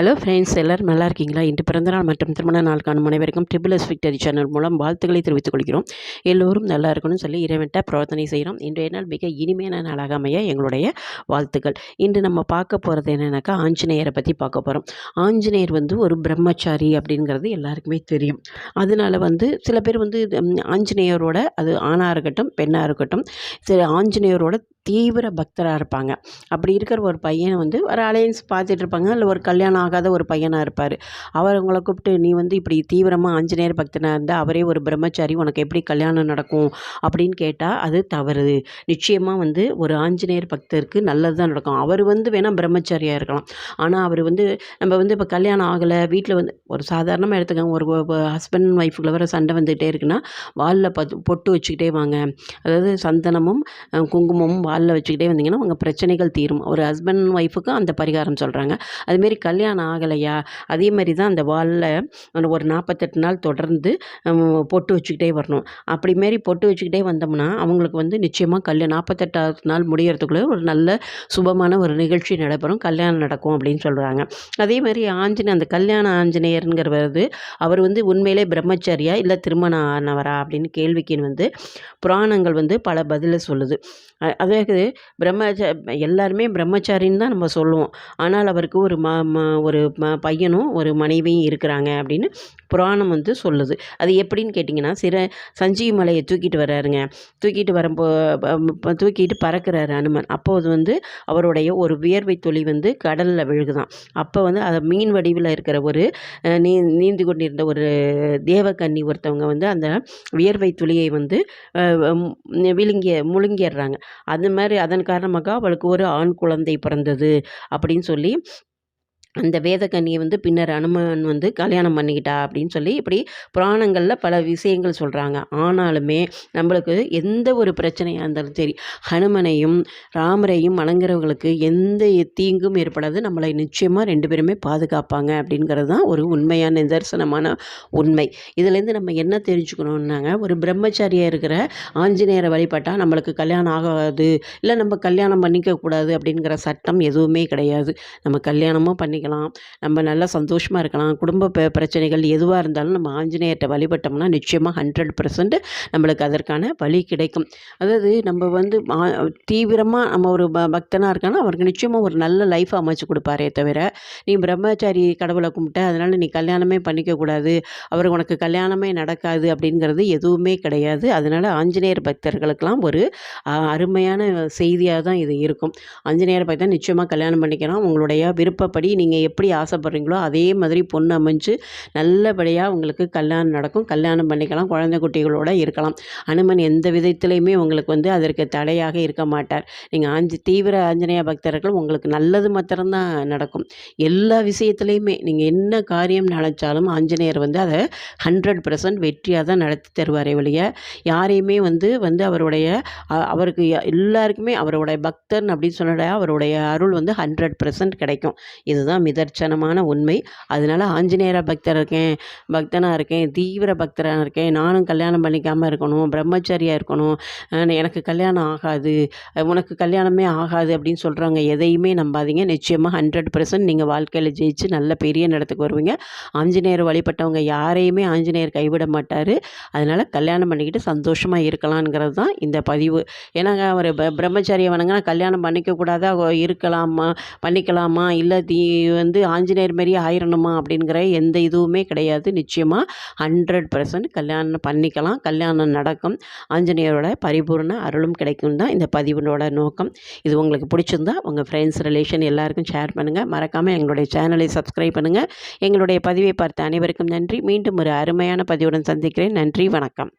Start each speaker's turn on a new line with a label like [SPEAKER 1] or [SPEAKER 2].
[SPEAKER 1] Hello friends, எல்லோரும் நல்லா இருக்கீங்களா? இன்று பிறந்தநாள் மற்றும் திருமண நாள் காணும் அனைவருக்கும் ட்ரிபிள் எஸ் விக்டரி சேனல் மூலம் வாழ்த்துக்களை தெரிவித்துக் கொள்கிறோம். எல்லோரும் நல்லா இருக்கணும்னு சொல்லி இறைவன்ட்ட பிரார்த்தனை செய்கிறோம். இன்றைய நாள் மிக இனிமையான நாளாக அமைய எங்களுடைய வாழ்த்துக்கள். இன்று நம்ம பார்க்க போகிறது என்னென்னாக்கா, ஆஞ்சநேயரை பற்றி பார்க்க போகிறோம். ஆஞ்சநேயர் ஒரு பிரம்மச்சாரி அப்படிங்கிறது எல்லாருக்குமே தெரியும். அதனால சில பேர் ஆஞ்சநேயரோட, அது ஆணாக இருக்கட்டும் பெண்ணாக இருக்கட்டும், சில ஆஞ்சநேயரோட தீவிர பக்தராக இருப்பாங்க. அப்படி இருக்கிற ஒரு பையன் ஒரு அலையன்ஸ் பார்த்துட்டு இருப்பாங்க. இல்லை ஒரு கல்யாணம் ஆகாத ஒரு பையனாக இருப்பார். அவங்கள கூப்பிட்டு, நீ இப்படி தீவிரமாக ஆஞ்சநேயர் பக்தனாக இருந்தால் அவரே ஒரு பிரம்மச்சாரி, உனக்கு எப்படி கல்யாணம் நடக்கும் அப்படின்னு கேட்டால் அது தவறு. நிச்சயமாக ஒரு ஆஞ்சநேயர் பக்தருக்கு நல்லது தான் நடக்கும். அவர் வேணால் பிரம்மச்சாரியாக இருக்கலாம். ஆனால் அவர் நம்ம இப்போ கல்யாணம் ஆகலை, வீட்டில் ஒரு சாதாரணமாக எடுத்துக்கோங்க, ஒரு ஹஸ்பண்ட் ஒய்ஃபுக்குள்ள வர சண்டை வந்துகிட்டே இருக்குன்னா வாலில் பொட்டு வச்சுக்கிட்டே வாங்க. அதாவது சந்தனமும் குங்குமமும் வாலில் வச்சுக்கிட்டே வந்தீங்கன்னா உங்கள் பிரச்சனைகள் தீரும். ஒரு ஹஸ்பண்ட் ஒய்ஃபுக்கு அந்த பரிகாரம் சொல்கிறாங்க. அதுமாரி கல்யாணம் ஆகலையா, அதே மாதிரி தான் அந்த வாலில் ஒரு 48 நாள் தொடர்ந்து பொட்டு வச்சுக்கிட்டே வரணும். அப்படி மாரி பொட்டு வச்சுக்கிட்டே வந்தோம்னா அவங்களுக்கு நிச்சயமாக 48வது நாள் முடியறதுக்குள்ளே ஒரு நல்ல சுபமான ஒரு நிகழ்ச்சி நடைபெறும், கல்யாணம் நடக்கும் அப்படின்னு சொல்கிறாங்க. அதே மாதிரி அந்த கல்யாண ஆஞ்சநேயருங்கிறது அவர் உண்மையிலே பிரம்மச்சாரியா இல்லை திருமணம் ஆனவரா அப்படின்னு கேள்விக்கு புராணங்கள் பல பதிலை சொல்லுது. அதாவது எல்லாருமே பிரம்மச்சாரின்னு தான் நம்ம சொல்லுவோம். ஆனால் அவருக்கு ஒரு பையனும் ஒரு மனைவியும் இருக்கிறாங்க அப்படின்னு புராணம் சொல்லுது. அது எப்படின்னு கேட்டிங்கன்னா, சஞ்சீவி மலையை தூக்கிட்டு வர்றாருங்க. தூக்கிட்டு பறக்கிறாரு அனுமன். அப்போது அவருடைய ஒரு வியர்வை துளி கடலில் விழுகுதான். அப்போ அதை மீன் வடிவில் இருக்கிற ஒரு நீந்து கொண்டிருந்த ஒரு தேவகன்னி ஒருத்தவங்க அந்த வியர்வை துளியை முழுங்கிடுறாங்க. அது மாதிரி அதன் காரணமாக அவளுக்கு ஒரு ஆண் குழந்தை பிறந்தது அப்படின்னு சொல்லி அந்த வேதக்கன்னியை பின்னர் அனுமன் கல்யாணம் பண்ணிக்கிட்டா அப்படின்னு சொல்லி இப்படி புராணங்களில் பல விஷயங்கள் சொல்கிறாங்க. ஆனாலுமே நம்மளுக்கு எந்த ஒரு பிரச்சனையாக இருந்தாலும் சரி, ஹனுமனையும் ராமரையும் வணங்குறவங்களுக்கு எந்த தீங்கும் ஏற்படாது. நம்மளை நிச்சயமாக 2 பேருமே பாதுகாப்பாங்க அப்படிங்கிறது தான் ஒரு உண்மையான நிதர்சனமான உண்மை. இதுலேருந்து நம்ம என்ன தெரிஞ்சுக்கணுன்னாங்க, ஒரு பிரம்மச்சாரியாக இருக்கிற ஆஞ்சநேயரை வழிபட்டால் நம்மளுக்கு கல்யாணம் ஆகாது, இல்லை நம்ம கல்யாணம் பண்ணிக்கக்கூடாது அப்படிங்கிற சட்டம் எதுவுமே கிடையாது. நம்ம கல்யாணமும் பண்ணிக்கலாம், நம்ம நல்லா சந்தோஷமாக இருக்கலாம். குடும்ப பிரச்சனைகள் எதுவாக இருந்தாலும் நம்ம ஆஞ்சநேயர்கிட்ட வழிபட்டோம்னா நிச்சயமாக 100% நம்மளுக்கு அதற்கான வழி கிடைக்கும். அதாவது நம்ம தீவிரமாக நம்ம ஒரு பக்தனாக இருக்கானா அவருக்கு நிச்சயமாக ஒரு நல்ல லைஃப் அமைச்சு கொடுப்பாரே தவிர, நீ பிரம்மச்சாரி கடவுளை கும்பிட்ட அதனால் நீ கல்யாணமே பண்ணிக்கக்கூடாது, அவர் உனக்கு கல்யாணமே நடக்காது அப்படிங்கிறது எதுவுமே கிடையாது. அதனால் ஆஞ்சநேயர் பக்தர்களுக்கெல்லாம் ஒரு அருமையான செய்தியாக தான் இது இருக்கும். ஆஞ்சநேயர் பக்தர் நிச்சயமாக கல்யாணம் பண்ணிக்கலாம். உங்களுடைய விருப்பப்படி நீங்கள் எப்படி ஆசைப்படுறீங்களோ அதே மாதிரி பொண்ணு அமைஞ்சு நல்லபடியாக உங்களுக்கு கல்யாணம் நடக்கும். கல்யாணம் பண்ணிக்கலாம், குழந்தை குட்டிகளோடு இருக்கலாம். அனுமன் எந்த விதத்திலையுமே உங்களுக்கு அதற்கு தடையாக இருக்க மாட்டார். நீங்கள் தீவிர ஆஞ்சநேய பக்தர்கள் உங்களுக்கு நல்லது மாத்திரம்தான் நடக்கும். எல்லா விஷயத்துலையுமே நீங்கள் என்ன காரியம் நினைச்சாலும் ஆஞ்சநேயர் அதை 100% வெற்றியாக தான் நடத்தி தருவாரே ஒழிய யாரையுமே அவருடைய அவருக்கு எல்லாருக்குமே அவருடைய பக்தன் அப்படின்னு சொன்ன அவருடைய அருள் 100% கிடைக்கும். இதுதான் நிதர்சனமான உண்மை. அதனால் ஆஞ்சநேயர பக்தனாக இருக்கேன், தீவிர பக்தராக இருக்கேன், நானும் கல்யாணம் பண்ணிக்காமல் இருக்கணும், பிரம்மச்சாரியாக இருக்கணும், எனக்கு கல்யாணம் ஆகாது, உனக்கு கல்யாணமே ஆகாது அப்படின்னு சொல்கிறாங்க. எதையுமே நம்பாதீங்க. நிச்சயமாக 100% நீங்கள் வாழ்க்கையில் ஜெயிச்சு நல்ல பெரிய இடத்துக்கு வருவீங்க. ஆஞ்சநேயர் வழிபட்டவங்க யாரையுமே ஆஞ்சநேயர் கைவிட மாட்டார். அதனால் கல்யாணம் பண்ணிக்கிட்டு சந்தோஷமாக இருக்கலாங்கிறது தான் இந்த பதிவு. ஏன்னாங்க அவர் பிரம்மச்சாரியை வணங்கினா கல்யாணம் பண்ணிக்கக்கூடாதா, பண்ணிக்கலாமா, இல்லை ஆஞ்சநேயர் மாரியே ஆயிரணுமா அப்படிங்கிற எந்த இதுவுமே கிடையாது. நிச்சயமாக 100% கல்யாணம் பண்ணிக்கலாம், கல்யாணம் நடக்கும், ஆஞ்சநேயரோட பரிபூர்ண அருளும் கிடைக்கும் தான் இந்த பதிவினோட நோக்கம். இது உங்களுக்கு பிடிச்சிருந்தா உங்கள் ஃப்ரெண்ட்ஸ் ரிலேஷன் எல்லாருக்கும் ஷேர் பண்ணுங்கள். மறக்காமல் எங்களுடைய சேனலை சப்ஸ்கிரைப் பண்ணுங்கள். எங்களுடைய பதிவை பார்த்த அனைவருக்கும் நன்றி. மீண்டும் ஒரு அருமையான பதிவுடன் சந்திக்கிறேன். நன்றி, வணக்கம்.